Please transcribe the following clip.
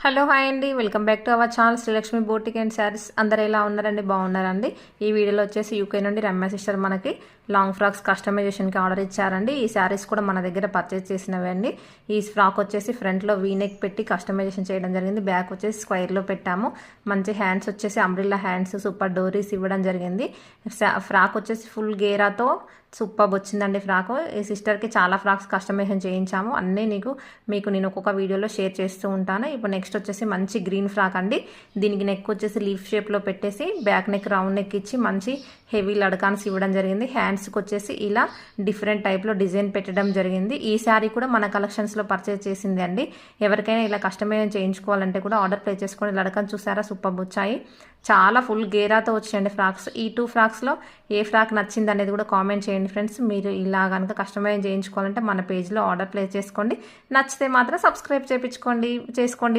Hello hi అండి, welcome back to our channel Srilakshmi boutique and saris. అందరు ఎలా ఉన్నారండి? బాగున్నారండి. ఈ వీడియోలో వచ్చేసి యూకే నుండి రమ్య సిస్టర్ మనకి లాంగ్ ఫ్రాక్స్ కస్టమైజేషన్కి ఆర్డర్ ఇచ్చారండి. ఈ శారీస్ కూడా మన దగ్గర పర్చేస్ చేసినవి అండి. ఈ ఫ్రాక్ వచ్చేసి ఫ్రంట్లో వీనెక్ పెట్టి కస్టమైజేషన్ చేయడం జరిగింది. బ్యాక్ వచ్చేసి స్క్వైర్లో పెట్టాము. మంచి హ్యాండ్స్ వచ్చేసి అంబ్రిల్లా హ్యాండ్స్, సూపర్ డోరీస్ ఇవ్వడం జరిగింది. ఫ్రాక్ వచ్చేసి ఫుల్ గేరాతో సూపర్ వచ్చిందండి ఫ్రాక్. ఈ సిస్టర్కి చాలా ఫ్రాక్స్ కస్టమైజేషన్ చేయించాము. అన్నీ మీకు నేను ఒక్కొక్క వీడియోలో షేర్ చేస్తూ ఉంటాను. ఇప్పుడు నెక్స్ట్ వచ్చేసి మంచి గ్రీన్ ఫ్రాక్ అండి. దీనికి నెక్ వచ్చేసి లీఫ్ షేప్లో పెట్టేసి బ్యాక్ నెక్ రౌండ్ నెక్ ఇచ్చి మంచి హెవీ లడకాన్స్ ఇవ్వడం జరిగింది. హ్యాండ్స్కి వచ్చేసి ఇలా డిఫరెంట్ టైప్లో డిజైన్ పెట్టడం జరిగింది. ఈ శారీ కూడా మన కలెక్షన్స్లో పర్చేస్ చేసింది అండి. ఎవరికైనా ఇలా కస్టమైజ్ చేయించుకోవాలంటే కూడా ఆర్డర్ ప్లేస్ చేసుకొని లడకాన్ చూసారా, సూపర్ వచ్చాయి. చాలా ఫుల్ గేరాతో వచ్చాయండి ఫ్రాక్స్. ఈ 2 ఫ్రాక్స్లో ఏ ఫ్రాక్ నచ్చింది అనేది కూడా కామెంట్ చేయండి ఫ్రెండ్స్. మీరు ఇలా కనుక కస్టమైజ్ చేయించుకోవాలంటే మన పేజ్లో ఆర్డర్ ప్లేస్ చేసుకోండి. నచ్చితే మాత్రం సబ్స్క్రైబ్ చేసుకోండి.